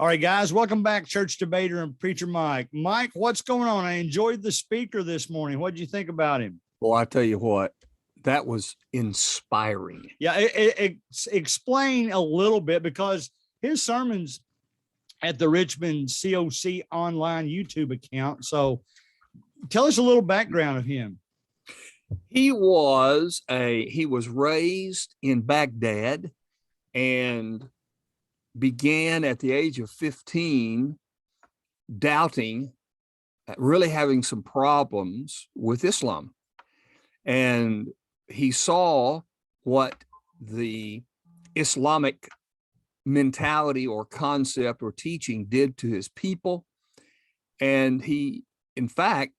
All right, guys, welcome back, church debater and preacher Mike. Mike, what's going on? I enjoyed the speaker this morning. What did you think about him? Well, I tell you what, that was inspiring. Yeah, explain a little bit, because his sermons at the Richmond COC online YouTube account. So tell us a little background of him. He was raised in Baghdad and began at the age of 15 doubting, really having some problems with Islam. And he saw what the Islamic mentality or concept or teaching did to his people. And he, in fact,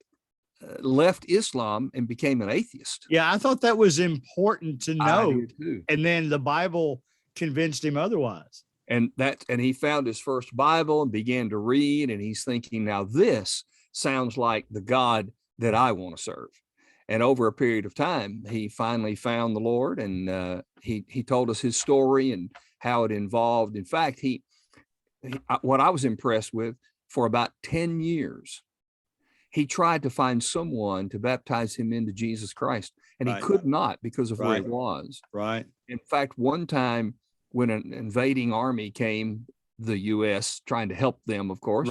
left Islam and became an atheist. Yeah, I thought that was important to know. And then the Bible convinced him otherwise. And he found his first Bible and began to read, and he's thinking, now this sounds like the God that I want to serve. And over a period of time, he finally found the Lord, and he told us his story and how it involved. In fact, what I was impressed with, for about 10 years, he tried to find someone to baptize him into Jesus Christ, and he could not because of where he was. Right. In fact, one time when an invading army came, the U.S. trying to help them, of course,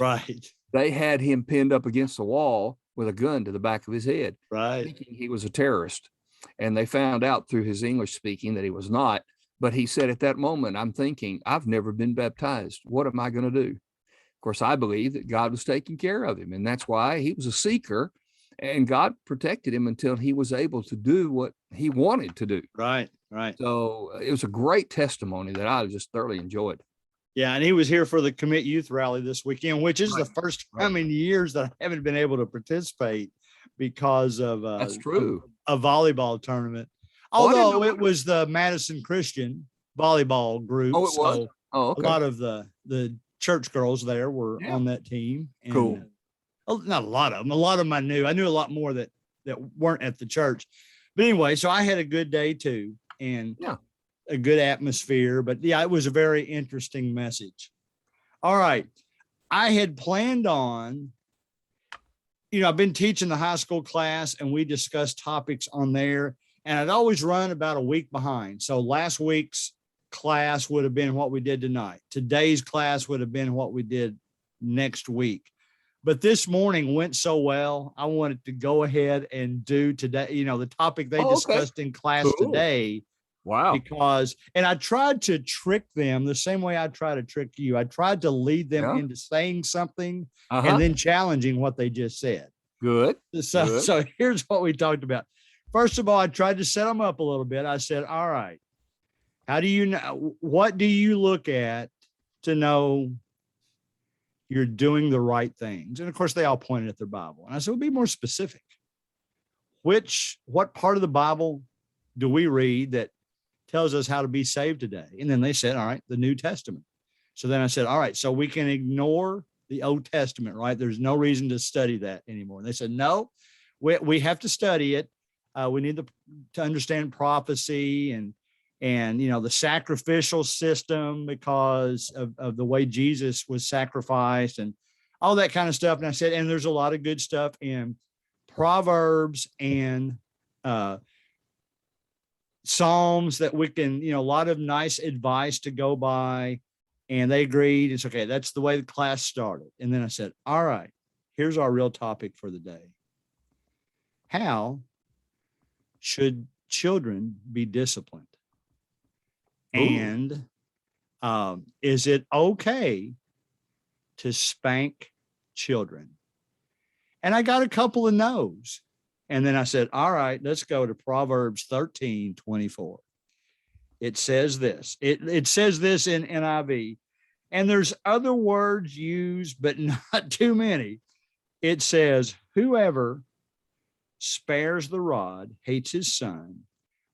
they had him pinned up against the wall with a gun to the back of his head, thinking he was a terrorist. And they found out through his English speaking that he was not. But he said, at that moment, I'm thinking, I've never been baptized. What am I going to do? Of course, I believe that God was taking care of him. And that's why he was a seeker, and God protected him until he was able to do what he wanted to do. Right. So it was a great testimony that I just thoroughly enjoyed. Yeah, and he was here for the Commit Youth Rally this weekend, which is the first time in years that I haven't been able to participate because of that's true, a volleyball tournament. Although it was the Madison Christian volleyball group. Oh, it was? A lot of the church girls there were on that team. And, cool. Not a lot of them. A lot of them I knew. I knew a lot more that weren't at the church. But anyway, so I had a good day too, and a good atmosphere. But yeah, it was a very interesting message. All right. I had planned on, I've been teaching the high school class, and we discussed topics on there, and I'd always run about a week behind. So last week's class would have been what we did tonight. Today's class would have been what we did next week. But this morning went so well, I wanted to go ahead and do today, the topic they discussed in class today. Wow. And I tried to trick them the same way I try to trick you. I tried to lead them into saying something and then challenging what they just said. Good. So here's what we talked about. First of all, I tried to set them up a little bit. I said, all right, how do you know, what do you look at to know you're doing the right things? And of course, they all pointed at their Bible. And I said, well, be more specific. What part of the Bible do we read that tells us how to be saved today? And then they said, all right, the New Testament. So then I said, all right, so we can ignore the Old Testament, right? There's no reason to study that anymore. And they said, no, we have to study it. We need to understand prophecy and the sacrificial system because of the way Jesus was sacrificed and all that kind of stuff. And I said, and there's a lot of good stuff in Proverbs and Psalms that we can, a lot of nice advice to go by. And they agreed. It's okay. That's the way the class started. And then I said, all right, here's our real topic for the day. How should children be disciplined? And is it okay to spank children? And I got a couple of no's. And then I said, all right, let's go to Proverbs 13:24. It says this. It says this in NIV. And there's other words used, but not too many. It says, whoever spares the rod hates his son,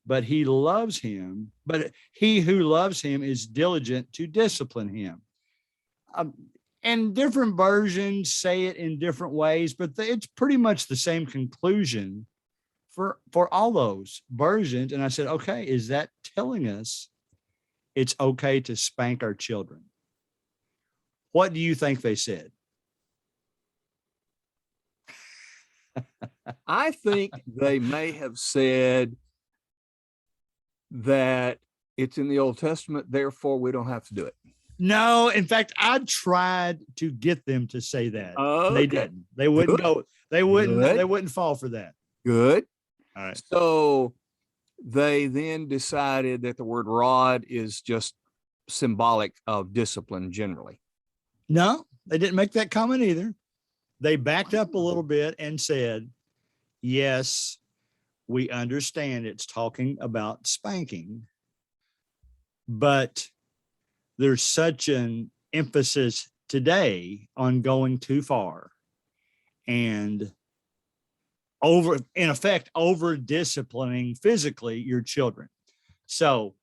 but he who loves him is diligent to discipline him. And different versions say it in different ways, but it's pretty much the same conclusion for all those versions. And I said, okay, is that telling us it's okay to spank our children? What do you think they said? I think they may have said that it's in the Old Testament, therefore we don't have to do it. No, in fact, I tried to get them to say that. Okay. They didn't. They wouldn't go. They wouldn't. Good. They wouldn't fall for that. Good. All right. So they then decided that the word rod is just symbolic of discipline generally. No, they didn't make that comment either. They backed up a little bit and said, yes, we understand it's talking about spanking, but there's such an emphasis today on going too far and in effect, over disciplining physically your children. So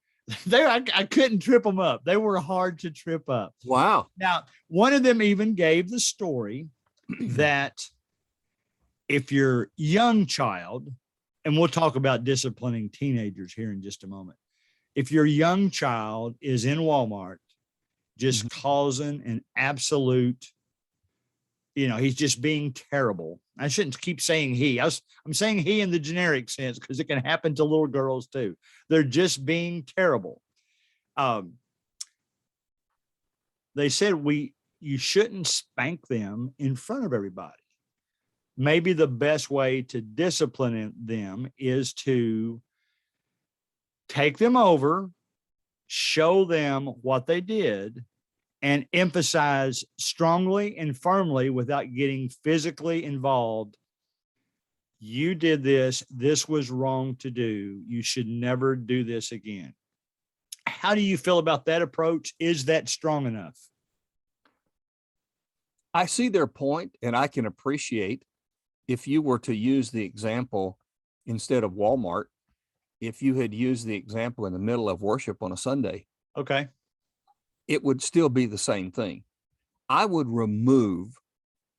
I couldn't trip them up. They were hard to trip up. Wow. Now, one of them even gave the story that if your young child, and we'll talk about disciplining teenagers here in just a moment. If your young child is in Walmart, just causing an absolute, he's just being terrible. I shouldn't keep saying he. I'm saying he in the generic sense because it can happen to little girls too. They're just being terrible. They said you shouldn't spank them in front of everybody. Maybe the best way to discipline them is to take them over, show them what they did, and emphasize strongly and firmly without getting physically involved. You did this. This was wrong to do. You should never do this again. How do you feel about that approach? Is that strong enough? I see their point, and I can appreciate if you were to use the example instead of Walmart, if you had used the example in the middle of worship on a Sunday. Okay. It would still be the same thing. I would remove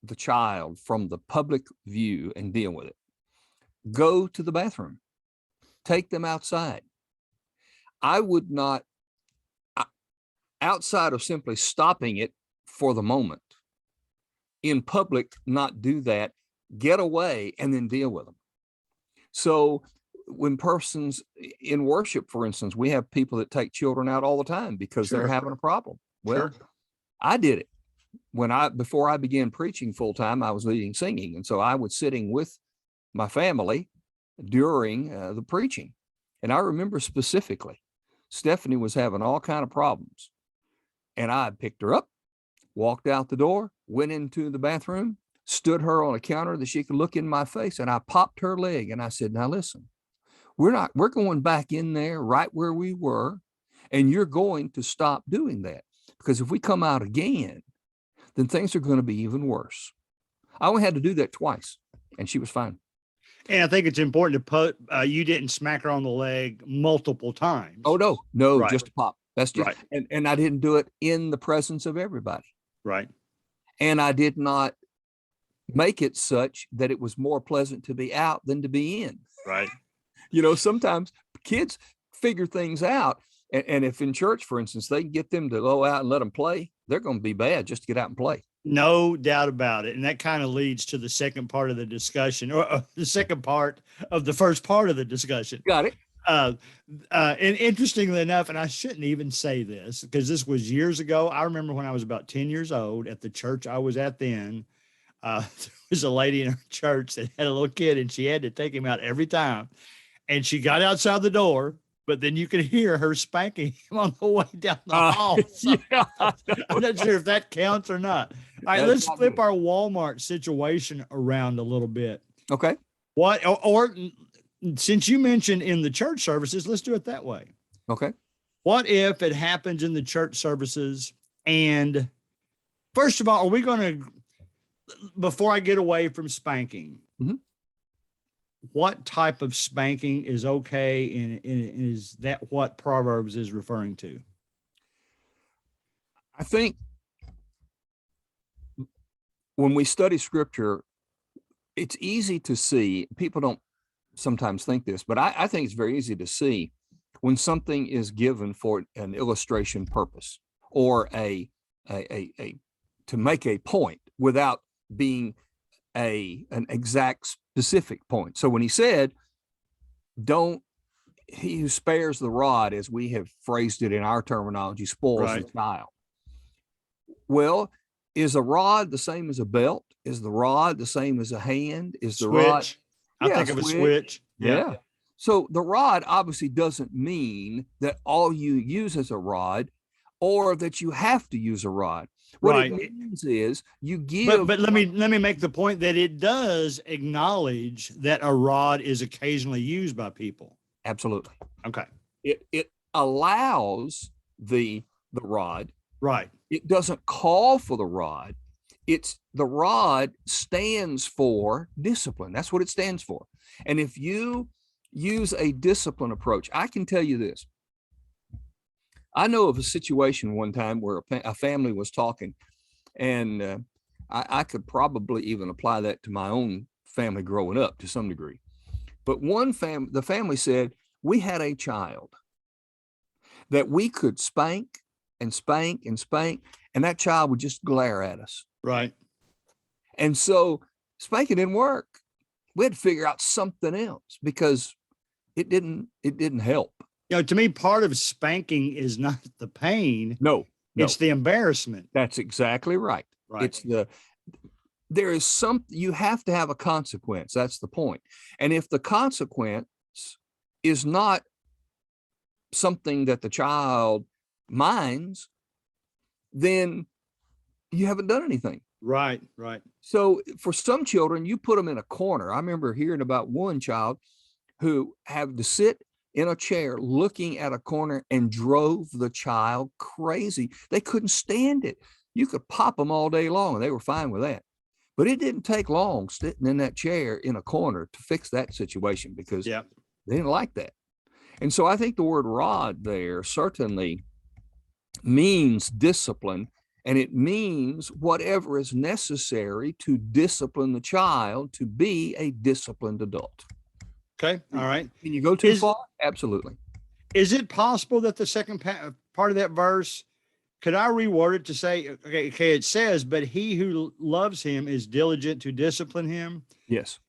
the child from the public view and deal with it. Go to the bathroom. Take them outside. I would not, outside of simply stopping it for the moment, in public, not do that, get away and then deal with them. So when persons in worship, for instance, we have people that take children out all the time because they're having a problem. Well, I did it before I began preaching full time. I was leading singing, and so I was sitting with my family during the preaching. And I remember specifically, Stephanie was having all kinds of problems, and I picked her up, walked out the door, went into the bathroom, stood her on a counter that she could look in my face, and I popped her leg, and I said, "Now listen. We're going back in there right where we were, and you're going to stop doing that, because if we come out again, then things are going to be even worse." I only had to do that twice, and she was fine. And I think it's important to you didn't smack her on the leg multiple times. Oh, no, right. Just a pop. That's just, right. And I didn't do it in the presence of everybody. Right. And I did not make it such that it was more pleasant to be out than to be in. Right. Sometimes kids figure things out. And if in church, for instance, they can get them to go out and let them play, they're going to be bad just to get out and play. No doubt about it. And that kind of leads to the second part of the discussion, or the second part of the first part of the discussion. Got it. And interestingly enough, and I shouldn't even say this because this was years ago. I remember when I was about 10 years old at the church I was at then, there was a lady in her church that had a little kid, and she had to take him out every time. And she got outside the door, but then you could hear her spanking him on the way down the hall. So I'm not sure if that counts or not. All right, let's flip our Walmart situation around a little bit. Okay. Or since you mentioned in the church services, let's do it that way. Okay. What if it happens in the church services? And first of all, are we going to, before I get away from spanking, what type of spanking is okay? And is that what Proverbs is referring to? I think when we study scripture, it's easy to see, people don't sometimes think this, but I think it's very easy to see when something is given for an illustration purpose or a to make a point without being an exact specific point. So when he said, don't, he who spares the rod, as we have phrased it in our terminology, spoils the child. Well, is a rod the same as a belt? Is the rod the same as a hand? Is the rod? I think of a switch. Yeah. So the rod obviously doesn't mean that all you use is a rod, or that you have to use a rod. What it means is you give. But let me make the point that it does acknowledge that a rod is occasionally used by people. Absolutely. Okay. It allows the rod. Right. It doesn't call for the rod. The rod stands for discipline. That's what it stands for. And if you use a discipline approach, I can tell you this. I know of a situation one time where a family was talking, and I could probably even apply that to my own family growing up to some degree. But the family said, we had a child that we could spank and spank and spank, and that child would just glare at us. Right. And so spanking didn't work. We had to figure out something else because it didn't help. To me, part of spanking is not the pain. No. It's the embarrassment. That's exactly right. It's you have to have a consequence. That's the point. And if the consequence is not something that the child minds, then you haven't done anything. Right. So for some children, you put them in a corner. I remember hearing about one child who had to sit in a chair looking at a corner and drove the child crazy. They couldn't stand it. You could pop them all day long and they were fine with that. But it didn't take long sitting in that chair in a corner to fix that situation because they didn't like that. And so I think the word rod there certainly means discipline, and it means whatever is necessary to discipline the child to be a disciplined adult. Okay. All right. Can you go too far? Absolutely. Is it possible that the second part of that verse, could I reword it to say, okay, it says, but he who loves him is diligent to discipline him? Yes.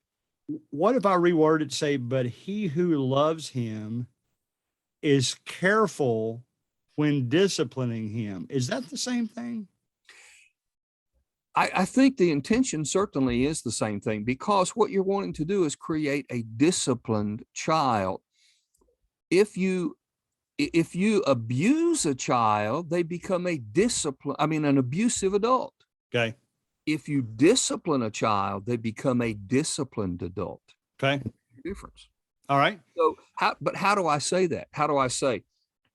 What if I reword it to say, but he who loves him is careful when disciplining him? Is that the same thing? I think the intention certainly is the same thing, because what you're wanting to do is create a disciplined child. If you abuse a child, they become an abusive adult. Okay. If you discipline a child, they become a disciplined adult. Okay. Difference. All right. So how do I say that? How do I say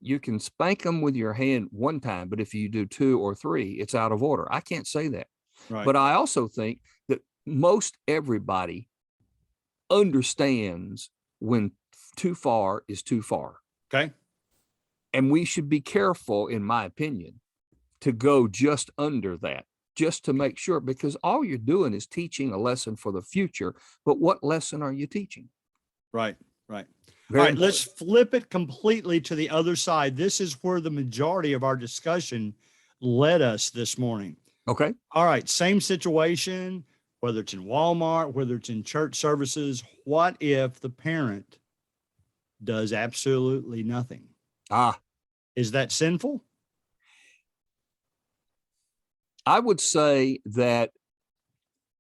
you can spank them with your hand one time, but if you do 2 or 3, it's out of order? I can't say that. Right. But I also think that most everybody understands when too far is too far. Okay. And we should be careful, in my opinion, to go just under that, just to make sure, because all you're doing is teaching a lesson for the future. But what lesson are you teaching? Right. All right, let's flip it completely to the other side. This is where the majority of our discussion led us this morning. Okay. All right, same situation, whether it's in Walmart, whether it's in church services. What if the parent does absolutely nothing? Is that sinful? I would say that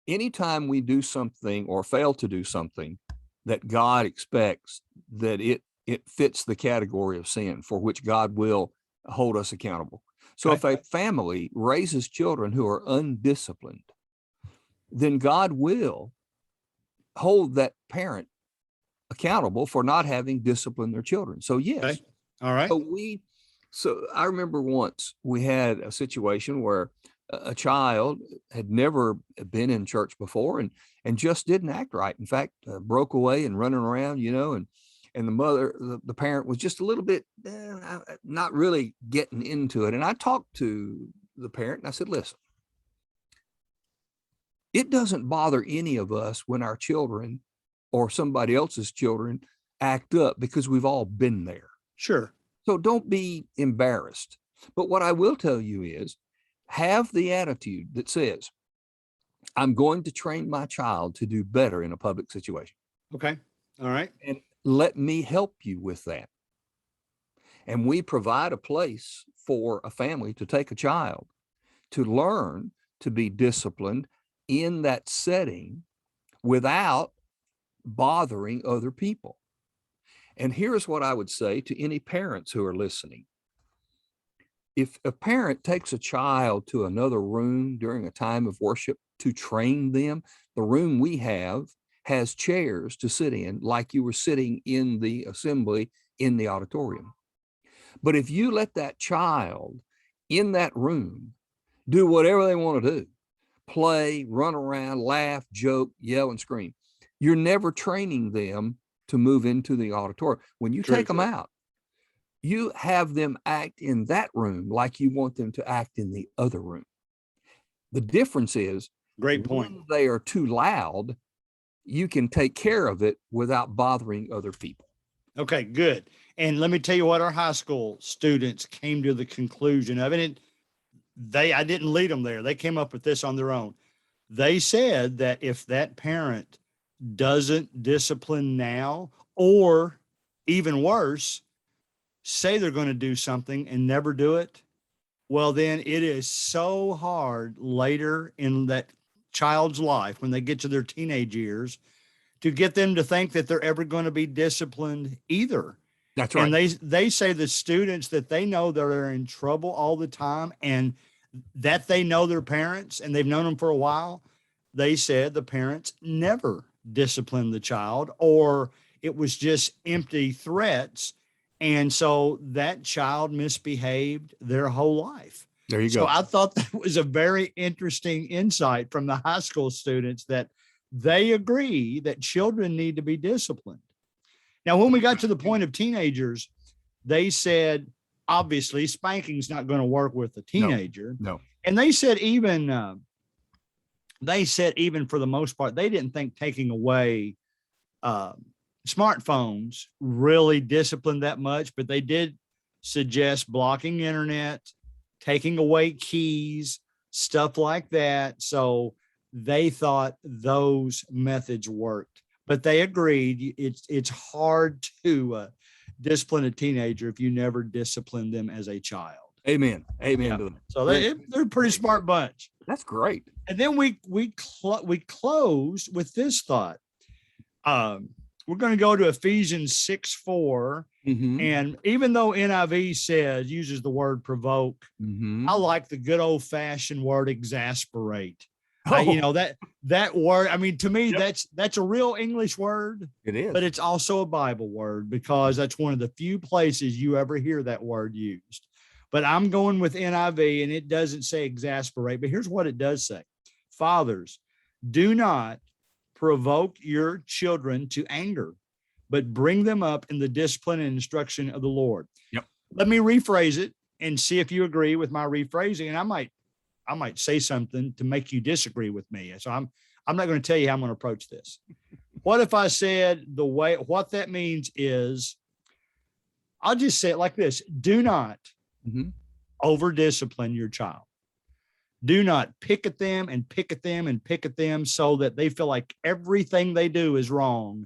anytime we do something or fail to do something that God expects, that it fits the category of sin for which God will hold us accountable. So if a family raises children who are undisciplined, then God will hold that parent accountable for not having disciplined their children. So yes. Okay. All right. So I remember once we had a situation where a child had never been in church before and just didn't act right. In fact, broke away and running around, and the parent was just a little bit not really getting into it. And I talked to the parent and I said, listen, it doesn't bother any of us when our children or somebody else's children act up, because we've all been there. Sure. So don't be embarrassed. But what I will tell you is, have the attitude that says, I'm going to train my child to do better in a public situation. Okay. All right. And let me help you with that. And we provide a place for a family to take a child to learn to be disciplined in that setting without bothering other people. And here's what I would say to any parents who are listening. If a parent takes a child to another room during a time of worship to train them, the room we have has chairs to sit in like you were sitting in the assembly in the auditorium. But if you let that child in that room do whatever they want to do, play, run around, laugh, joke, yell, and scream, you're never training them to move into the auditorium. When you take them out, you have them act in that room like you want them to act in the other room. The difference is, great point. When they are too loud, you can take care of it without bothering other people. Okay, good. And let me tell you what our high school students came to the conclusion of, and I didn't lead them there. They came up with this on their own. They said that if that parent doesn't discipline now, or even worse, say they're going to do something and never do it, well, then it is so hard later in that child's life when they get to their teenage years to get them to think that they're ever going to be disciplined either. That's right. And they say the students that they know that are in trouble all the time and that they know their parents and they've known them for a while, they said the parents never disciplined the child, or it was just empty threats. And so that child misbehaved their whole life. There you go. So I thought that was a very interesting insight from the high school students that they agree that children need to be disciplined. Now, when we got to the point of teenagers, they said, obviously, spanking's not going to work with a teenager. No. And they said even for the most part, they didn't think taking away smartphones really disciplined that much, but they did suggest blocking internet, taking away keys, stuff like that. So they thought those methods worked, but they agreed it's hard to discipline a teenager if you never discipline them as a child. Amen. Amen. Yeah. To them. So they're a pretty smart bunch. That's great. And then we closed with this thought. We're going to go to Ephesians 6:4. Mm-hmm. And even though NIV uses the word provoke, mm-hmm. I like the good old fashioned word exasperate. That word, I mean, to me, that's a real English word. It is, but it's also a Bible word because that's one of the few places you ever hear that word used. But I'm going with NIV, and it doesn't say exasperate, but here's what it does say. Fathers, do not provoke your children to anger, but bring them up in the discipline and instruction of the Lord. Yep. Let me rephrase it and see if you agree with my rephrasing. And I might say something to make you disagree with me. So I'm not going to tell you how I'm going to approach this. What if I said what that means is, I'll just say it like this. Do not over discipline your child. Do not pick at them and pick at them and pick at them so that they feel like everything they do is wrong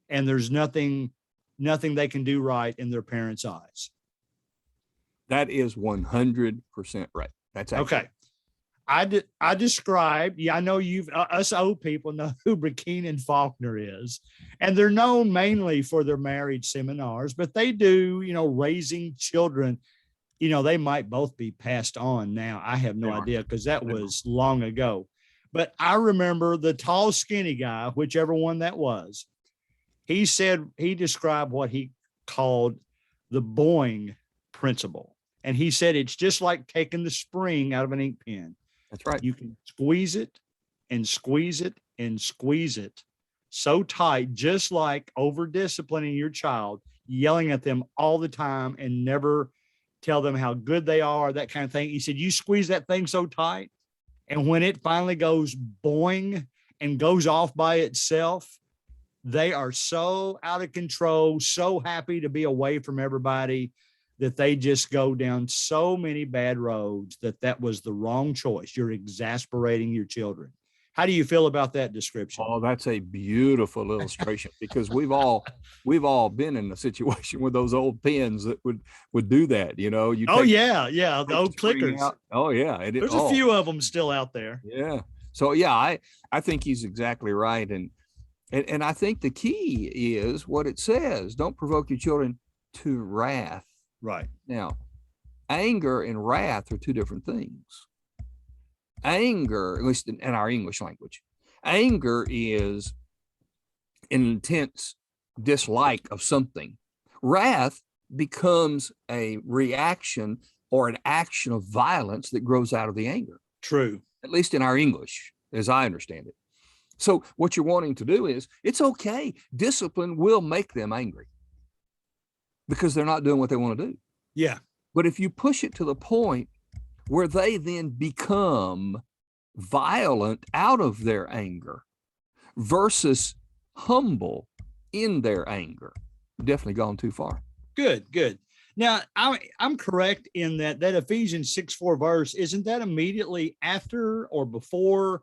and there's nothing they can do right in their parents' eyes. That is 100% right. That's okay. I described, I know us old people know who Burkeen and Faulkner is, and they're known mainly for their marriage seminars, but they do, raising children. They might both be passed on now. I have no idea because that was long ago. But I remember the tall, skinny guy, whichever one that was, he described what he called the Boeing principle. And he said, it's just like taking the spring out of an ink pen. That's right. You can squeeze it and squeeze it and squeeze it so tight, just like over disciplining your child, yelling at them all the time and never tell them how good they are, that kind of thing. He said, you squeeze that thing so tight, and when it finally goes boing and goes off by itself, they are so out of control, so happy to be away from everybody. that they just go down so many bad roads that was the wrong choice. You're exasperating your children. How do you feel about that description? Oh, that's a beautiful illustration because we've all been in a situation with those old pens that would do that. You The old clickers. Out. Oh yeah, there's a few of them still out there. Yeah. So yeah, I think he's exactly right, and I think the key is what it says: don't provoke your children to wrath. Right. Now, anger and wrath are two different things. Anger, at least in our English language, anger is an intense dislike of something. Wrath becomes a reaction or an action of violence that grows out of the anger. True. At least in our English, as I understand it. So what you're wanting to do is, it's okay. Discipline will make them angry because they're not doing what they want to do. Yeah. But if you push it to the point where they then become violent out of their anger versus humble in their anger, definitely gone too far. Good. Now, I'm correct in that Ephesians 6:4 verse, isn't that immediately after or before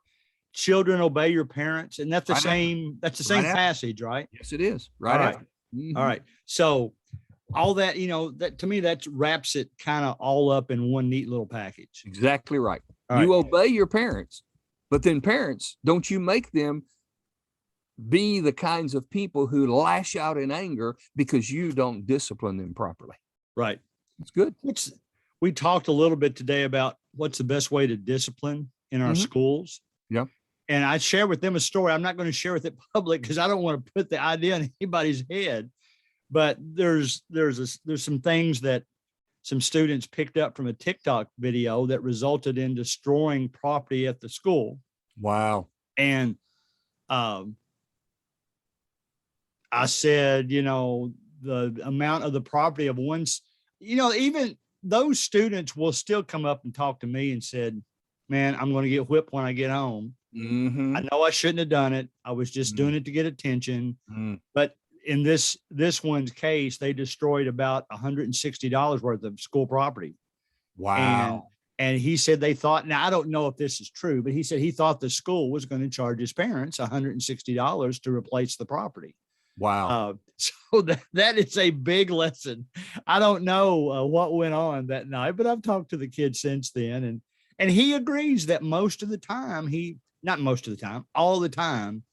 children obey your parents? And that's the same passage, right? Yes, it is. Right. Mm-hmm. All right. So all that, that to me, that wraps it kind of all up in one neat little package. Exactly right. You obey your parents, but then parents, don't you make them be the kinds of people who lash out in anger because you don't discipline them properly. Right. It's good. We talked a little bit today about what's the best way to discipline in our schools. Yeah. And I share with them a story. I'm not going to share with it public because I don't want to put the idea in anybody's head. But there's some things that some students picked up from a TikTok video that resulted in destroying property at the school. Wow. And I said, the amount of the property of once, even those students will still come up and talk to me and said, man, I'm going to get whipped when I get home. Mm-hmm. I know I shouldn't have done it. I was just doing it to get attention. But in this one's case, they destroyed about $160 worth of school property. Wow. And he said they thought, now I don't know if this is true, but he said he thought the school was going to charge his parents $160 to replace the property. Wow. So that is a big lesson. I don't know what went on that night, but I've talked to the kid since then. And he agrees that most of the time, all the time,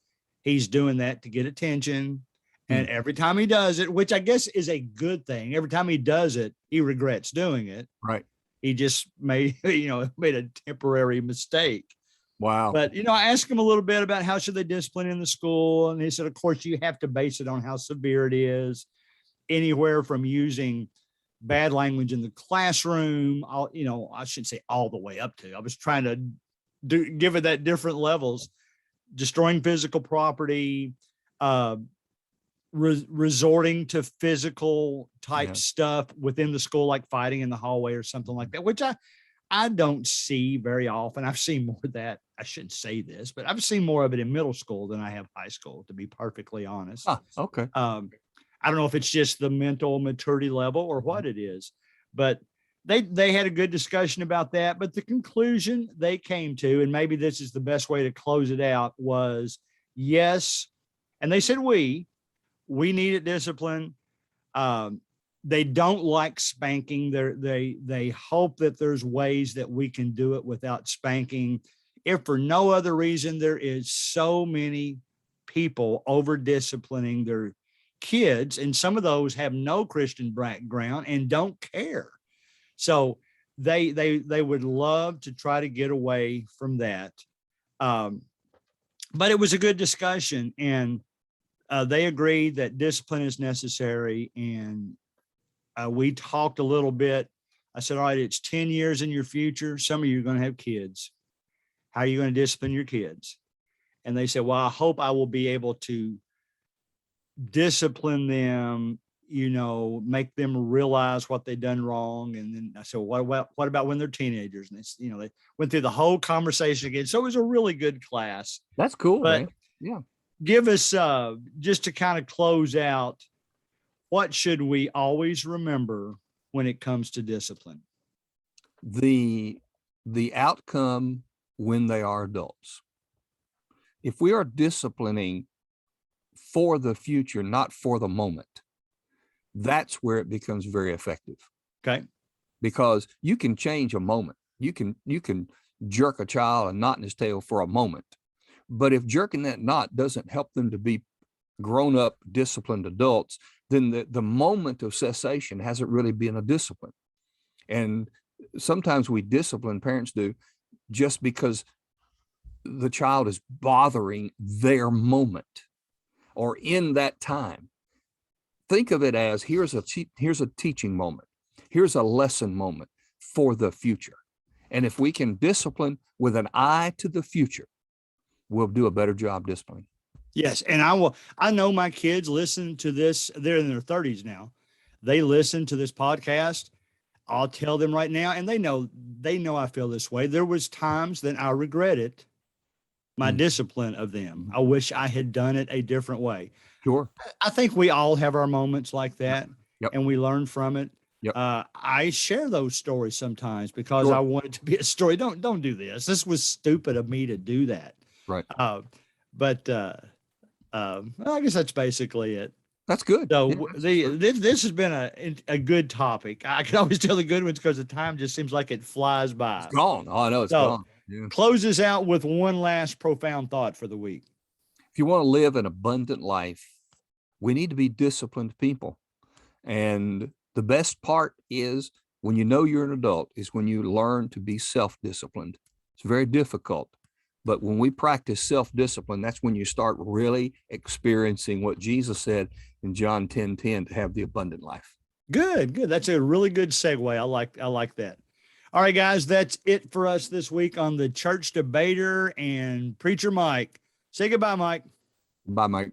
he's doing that to get attention. And every time he does it, which I guess is a good thing, every time he does it, he regrets doing it. Right. He just made a temporary mistake. Wow. But, I asked him a little bit about how should they discipline in the school. And he said, of course, you have to base it on how severe it is, anywhere from using bad language in the classroom. I shouldn't say all the way up to, I was trying to give it that different levels, destroying physical property, resorting to physical type stuff within the school, like fighting in the hallway or something like that, which I don't see very often. I've seen more of that. I shouldn't say this, but I've seen more of it in middle school than I have high school, to be perfectly honest. Okay. I don't know if it's just the mental maturity level or what it is, but they had a good discussion about that. But the conclusion they came to, and maybe this is the best way to close it out, was yes. And they said, we needed discipline. They don't like spanking. They hope that there's ways that we can do it without spanking. If for no other reason, there is so many people over disciplining their kids, and some of those have no Christian background and don't care. So they would love to try to get away from that. But it was a good discussion, and they agreed that discipline is necessary. And we talked a little bit. I said, all right, it's 10 years in your future. Some of you are going to have kids. How are you going to discipline your kids? And they said, well, I hope I will be able to discipline them, make them realize what they've done wrong. And then I said, what about when they're teenagers? And they went through the whole conversation again. So it was a really good class. That's cool. But man. Yeah. Give us, just to kind of close out, what should we always remember when it comes to discipline? The outcome when they are adults. If we are disciplining for the future, not for the moment, that's where it becomes very effective. Okay. Because you can change a moment. You can jerk a child a knot in his tail for a moment. But if jerking that knot doesn't help them to be grown-up, disciplined adults, then the moment of cessation hasn't really been a discipline. And sometimes we discipline, parents do, just because the child is bothering their moment or in that time. Think of it as here's a teaching moment. Here's a lesson moment for the future. And if we can discipline with an eye to the future, we'll do a better job disciplining. Yes. And I know my kids listen to this. They're in their 30s now. They listen to this podcast. I'll tell them right now, and they know I feel this way. There was times that I regretted my discipline of them. I wish I had done it a different way. Sure. I think we all have our moments like that. Yep. And we learn from it. Yep. I share those stories sometimes because Sure. I want it to be a story. Don't do this. This was stupid of me to do that. Right. But I guess that's basically it. That's good. So this has been a good topic. I can always tell the good ones because the time just seems like it flies by. It's gone. Oh, I know it's gone. Yeah. Close us out with one last profound thought for the week. If you want to live an abundant life, we need to be disciplined people. And the best part is when you know you're an adult is when you learn to be self-disciplined. It's very difficult. But when we practice self-discipline, that's when you start really experiencing what Jesus said in John 10:10 to have the abundant life. Good. That's a really good segue. I like that. All right, guys, that's it for us this week on the Church Debater and Preacher Mike. Say goodbye, Mike. Bye, Mike.